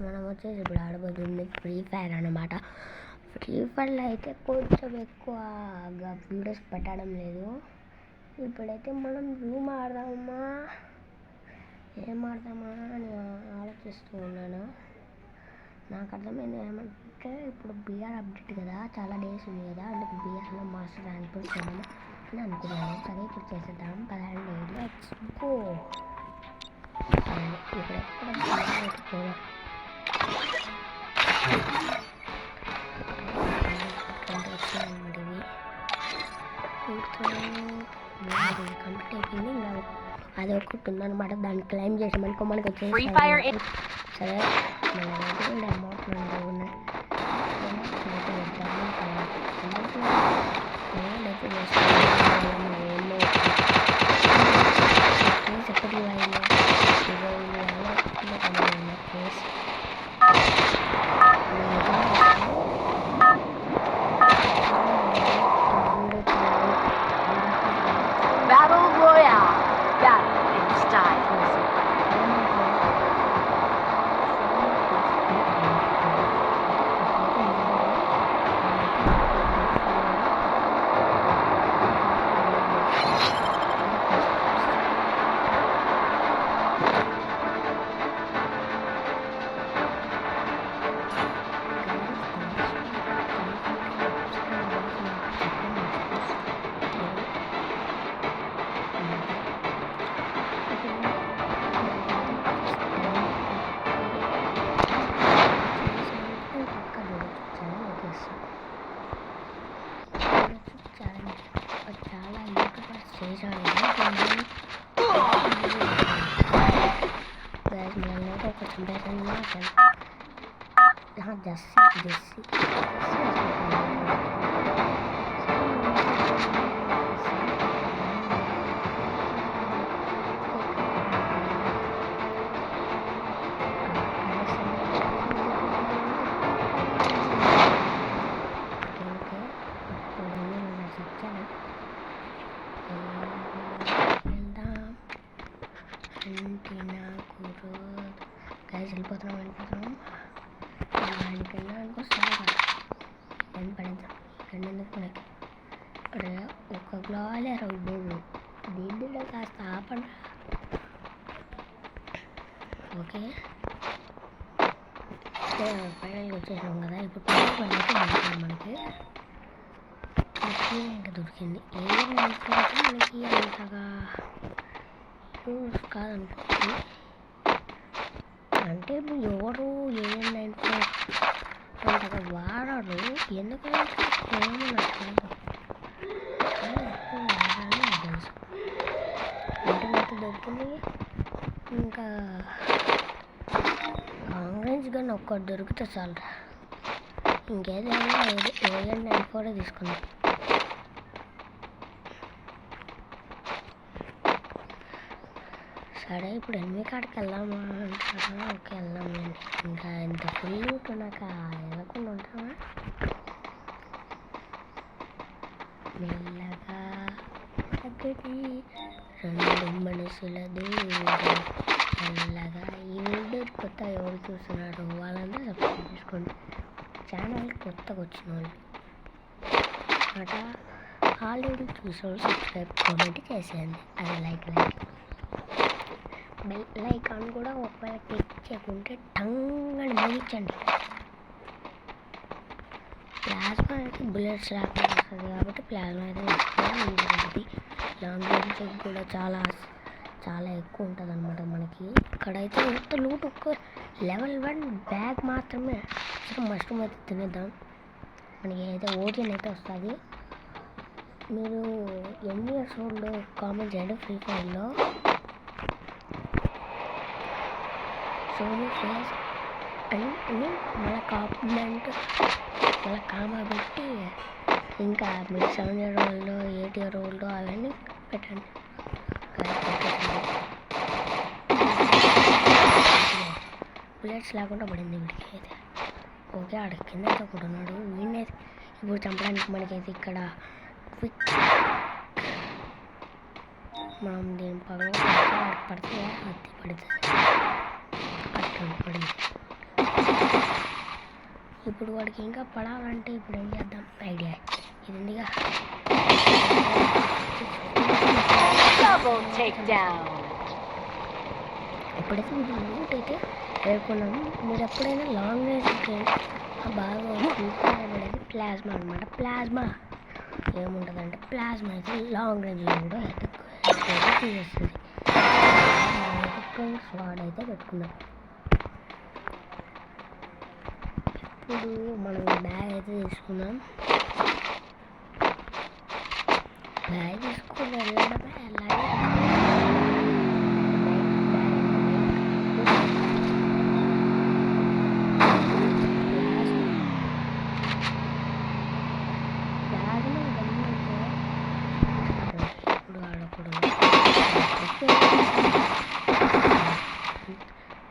మనం వచ్చేసి ఇప్పుడు ఆడబోతుంది ఫ్రీ ఫైర్ అన్నమాట. ఫ్రీ ఫైర్లో అయితే కొంచెం ఎక్కువగా వీడియోస్ పెట్టడం లేదు. ఇప్పుడైతే మనం రూమ్ ఆడదామా ఏం ఆడదామా అని ఆలోచిస్తూ ఉన్నాను. నాకు అర్థమైంది ఏమంటే ఇప్పుడు బీఆర్ అప్డేట్ కదా, చాలా డేస్ ఉంది కదా, అందుకు బీఆర్లో మాస్టర్ ర్యాంక్ చేద్దాము అని అనుకున్నాను. సరే ఇప్పుడు చేసేద్దాం పదండి, లెట్స్ గో. ఇప్పుడు ఎక్కడ పోదాం. కంప్లీట్ అయిపోయింది. ఇంకా అది ఒకటి ఉందన్నమాట, దాన్ని క్లైమ్ చేసామనుకో మనకి వచ్చేసి సరే మన అమౌంట్ ఉన్నాయి. Battle Royale. Battle in style. చాలా యూట్యూబర్స్ చేశాడు ఒక చంపేసాను. జస్సీ వెళ్ళిపోతున్నాం దానికన్నా అనుకొస్తాను దాన్ని పడేద్దాం. రెండెందుకు మనకి ఇక్కడ ఒక గ్లాలే రోడ్డు దీంట్లో కాస్త ఆపండి. ఓకే ఫైనల్గా వచ్చేసాం కదా. ఇప్పుడు పని అయితే దొరికింది మనకి, ఇంకా దొరికింది. ఏం మనకి అంతగా యూస్ కాదనుకోండి. అంటే ఇప్పుడు ఎవరు ఏమైనా అంతగా వాడరు, ఎందుకంటే ఏమో నాకు తెలుసు ఇంటర్నెట్ దొరికింది. ఇంకా కాంగ్రెస్ కానీ ఒక్కటి దొరికితే చాలు, ఇంకేదైనా AN94 తీసుకున్నాం. సరే ఇప్పుడు ఎనిమిది కాడికి వెళ్దామా అంటారా? ఓకే వెళ్దామండి. ఇంకా ఇంత ఫుల్ నాకు వెళ్ళకుండా ఉంటామా? మెల్లగా ఒకటి రెండు మనసుల దూరం మెల్లగా. ఈ వీడియో కొత్త ఎవరు చూస్తున్నారు వాళ్ళంతా సబ్స్క్రైబ్ చేసుకోండి. ఛానల్ కొత్తగా వచ్చిన వాళ్ళు అట ఆల్రెడీ చూసేవాళ్ళు సబ్స్క్రైబ్ కామెంట్ చేసేయండి. అది లైక్ బెల్ ఐకాన్ కూడా ఒకవేళ క్లిక్ చేయకుంటే టంగ్ అని మోగించండి. ప్లాస్మా అయితే బుల్లెట్స్ రాకుండా వస్తుంది కాబట్టి ప్లాస్మా అయితే ఉంటుంది. లాంగ్ రేంజ్ కూడా చాలా ఎక్కువ ఉంటుంది అనమాట మనకి. ఇక్కడైతే ఎంత లూట్ ఒక్క level 1 బ్యాగ్ మాత్రమే. అసలు మష్రూమ్ అయితే తినేద్దాం, మనకి అయితే ఓటియన్ అయితే వస్తుంది. మీరు ఎన్ని ఇయర్స్ ఓల్డ్ కామెంట్ చేయండి. ఫ్రీ ఫైర్లో సోనీ ఫేస్ అని మన కామెంట్ మళ్ళీ కామా పెట్టి, ఇంకా మీరు 7 year old 8 year old అవన్నీ పెట్టండి. బుల్లెట్స్ లేకుండా పడింది వీడికి అయితే. ఓకే ఆడ కింద అయితే ఒకటి ఉన్నాడు, వీడిని ఇప్పుడు చంపడానికి మనకైతే ఇక్కడ క్విక్ మనం దీని పడితే హత్తి పడుతుంది. అట్లా పడింది ఇప్పుడు వాడికి ఇంకా పడాలంటే ఇప్పుడు ఏం చేద్దాం ఐడియా ఇది ఉందిగా. Double takedown. ఎప్పుడైతే ఇది లూట్ అయితే పేర్కొన్నాము. మీరు ఎప్పుడైనా లాంగ్ రేంజ్ బాగా పడేది ప్లాస్మా అనమాట. ప్లాస్మా ఏముంటుందంటే ప్లాస్మా అయితే లాంగ్ రేంజ్లో కూడా తీసేస్తుంది. స్వాడ్ అయితే పెట్టుకున్నాం. ఇప్పుడు మనం బ్యాగ్ అయితే తీసుకున్నాం. బ్యాగ్ తీసుకుని వెళ్ళడమే అలాగే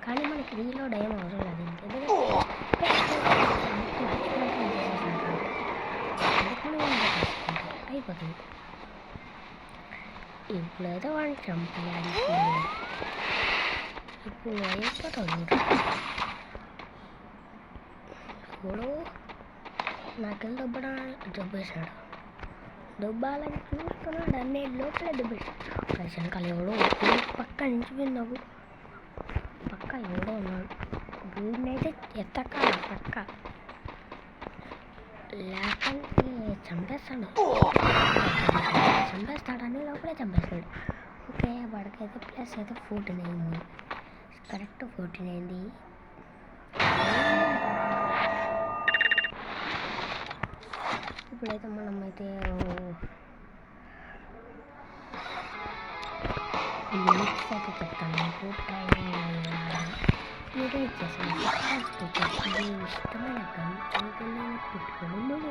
కానీ మనకి రీలోడ్ ఏం అవసరం లేదు. అయిపోతుంది. ఇప్పుడైతే వాడిని చంపేయాలి. ఇప్పుడు అయిపోతుంది. ఇప్పుడు నాకెళ్ళి దొబ్బేశాడు. దొబ్బాలని చూస్తున్నాడు. అన్నీ లోపలే దొబ్బేశాడు. వెనకాల ఎవడో పక్క నుంచి విన్నావు. పక్క ఎవడో ఉన్నాడు. వీడినైతే ఎత్తకాల పక్క లేకపోతే చంపేస్తాడని లోపలే చంపేస్తాడు. ఓకే వాడికైతే ప్లస్ అయితే 14 అయింది. కరెక్ట్ 14 అయింది. ఇప్పుడైతే మనమైతే మిక్స్ అయితే చెప్తాను మీకు. ట్రైనింగ్ మీరు ఇచ్చేసాను. ఇష్టమైన గన్ ఏదైనా పెట్టుకొని మీరు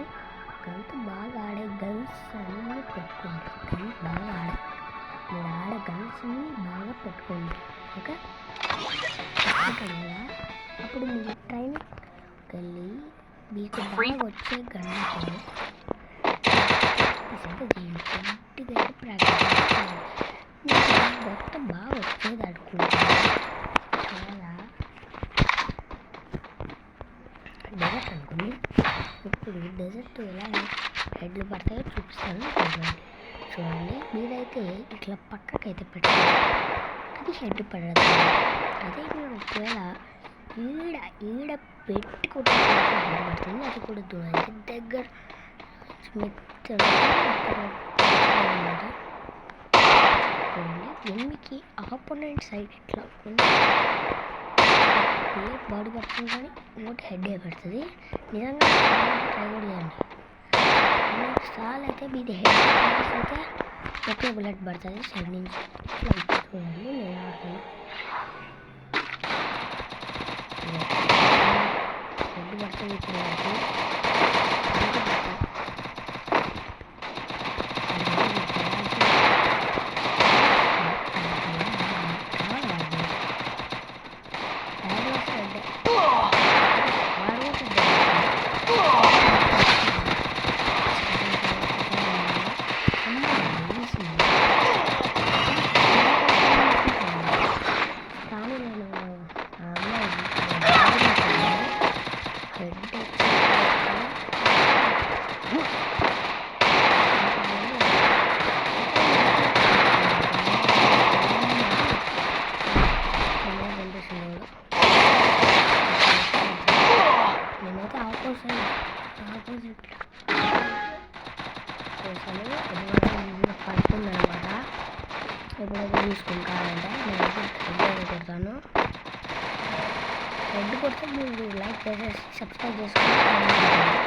గన్స్ బాగా ఆడే గన్స్ అన్నీ పెట్టుకోండి. గన్స్ బాగా మీరు ఆడే గన్స్ని బాగా పెట్టుకోండి. ఓకే పెట్టుకుంటారు కదా. అప్పుడు మీరు ట్రైనింగ్కి వెళ్ళి మీకు బాగా వచ్చే గన్ను గట్టిగా ప్రాక్టీస్ మొత్తం బాగా వచ్చేది అనుకుంటాను. చాలా డెజర్ట్ అనుకోండి. ఇప్పుడు డెజర్ట్ ఎలా హెడ్లు పడతాయో చూపిస్తాను. చూడండి మీరైతే ఇట్లా పక్కకైతే పెట్టండి. అది హెడ్ పడదు. అదే మీరు ఒకవేళ ఈడ పెట్టుకుంటే హెడ్ పడుతుంది. అది కూడా దూరం దగ్గర ఎన్నికి ఆపోనెంట్ సైడ్ ఇట్లా బాడీ పడుతుంది కానీ ఇంకోటి హెడ్ పెడుతుంది. నిజంగా ట్రై కూడా చేయండి. సాల్ అయితే మీది హెడ్ అయితే ఒకే బుల్లెట్ పడుతుంది సైడ్ నుంచి. ఇట్లా చూడండి నేను ఆడుతాను. హెడ్ పడుతుంది ఇప్పుడు నేనైతే ఆపోజిట్ పడుతుంది అనమాట. ఎప్పుడైతే తీసుకుంటానంటే నేనైతే హెడ్ కొడతాను. హెడ్ కొడితే మీరు లైక్ చేసేసి సబ్స్క్రైబ్ చేసుకుని హెడ్ పడింది.